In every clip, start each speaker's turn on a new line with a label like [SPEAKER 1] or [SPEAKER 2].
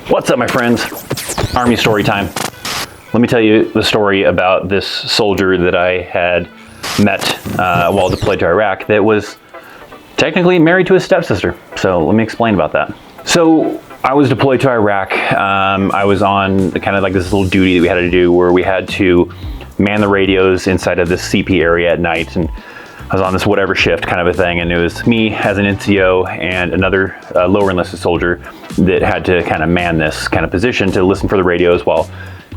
[SPEAKER 1] What's up, my friends? Army story time. Let me tell you the story about this soldier that I had met while deployed to Iraq that was technically married to his stepsister. So let me explain about that. So I was deployed to Iraq. I was on kind of like this little duty that we had to do where we had to man the radios inside of this CP area at night, and I was on this whatever shift kind of a thing, and it was me as an NCO and another lower enlisted soldier that had to kind of man this kind of position to listen for the radios while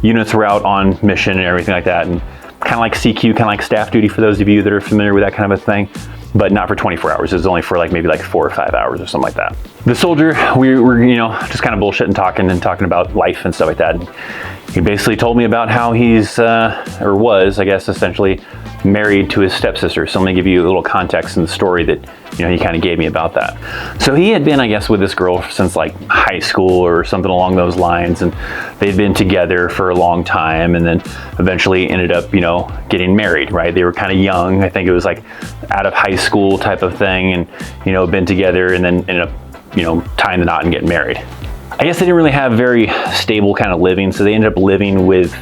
[SPEAKER 1] units were out on mission and everything like that, and kind of like CQ, kind of like staff duty for those of you that are familiar with that kind of a thing, but not for 24 hours. It was only for like maybe like 4 or 5 hours or something like that. The soldier, we were, you know, just kind of bullshitting, talking about life and stuff like that. And he basically told me about how he's, or was, I guess, essentially married to his stepsister. So let me give you a little context in the story that, you know, he kind of gave me about that. So he had been, I guess, with this girl since like high school or something along those lines, and they'd been together for a long time, and then eventually ended up, you know, getting married, right? They were kind of young. I think it was like out of high school type of thing, and, you know, been together and then ended up, you know, tying the knot and getting married. I guess they didn't really have very stable kind of living, so they ended up living with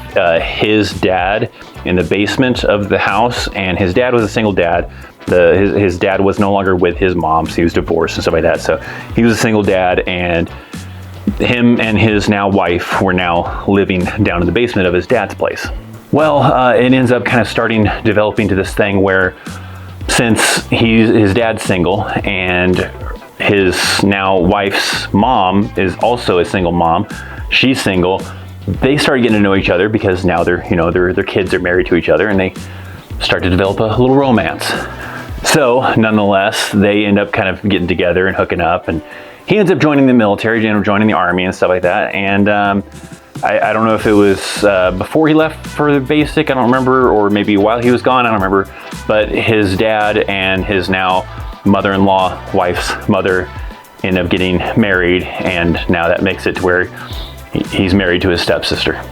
[SPEAKER 1] his dad in the basement of the house, and his dad was a single dad. His dad was no longer with his mom, so he was divorced and stuff like that. So he was a single dad, and him and his now wife were now living down in the basement of his dad's place. Well, it ends up kind of developing to this thing where, since his dad's single and his now wife's mom is also a single mom, she's single, they started getting to know each other because now their kids are married to each other, and they start to develop a little romance. So nonetheless, they end up kind of getting together and hooking up, and he ends up joining the military, joining the army and stuff like that. And I don't know if it was before he left for the basic, I don't remember, or maybe while he was gone, I don't remember, but his dad and his now mother-in-law, wife's mother, end up getting married, and now that makes it to where he's married to his stepsister.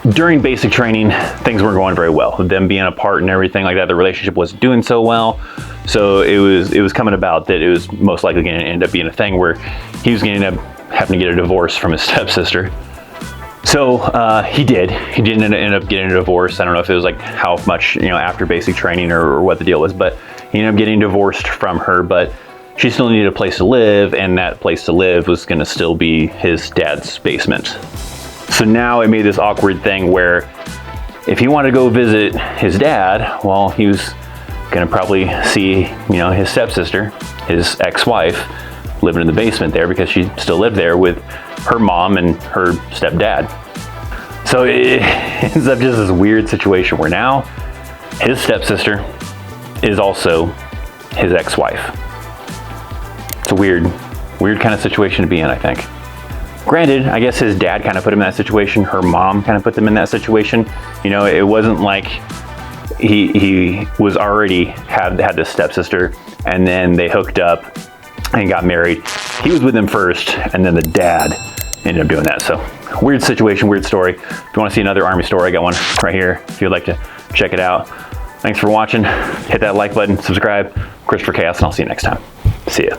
[SPEAKER 1] During basic training, things weren't going very well. Them being apart and everything like that, the relationship wasn't doing so well. So it was coming about that it was most likely going to end up being a thing where he was going to end up having to get a divorce from his stepsister. So he did end up getting a divorce. I don't know if it was like how much, you know, after basic training or what the deal was, but he ended up getting divorced from her, but she still needed a place to live, and that place to live was going to still be his dad's basement. So now it made this awkward thing where if he wanted to go visit his dad, well, he was going to probably see, you know, his stepsister, his ex-wife, living in the basement there because she still lived there with her mom and her stepdad. So it ends up just this weird situation where now his stepsister is also his ex-wife. It's a weird kind of situation to be in, I think. Granted, I guess his dad kind of put him in that situation. Her mom kind of put them in that situation. You know, it wasn't like he was already had this stepsister and then they hooked up and got married. He was with them first, and then the dad ended up doing that. So weird situation, weird story. If you want to see another Army story, I got one right here if you'd like to check it out. Thanks for watching. Hit that like button, subscribe. Christopher Chaos, and I'll see you next time. See ya.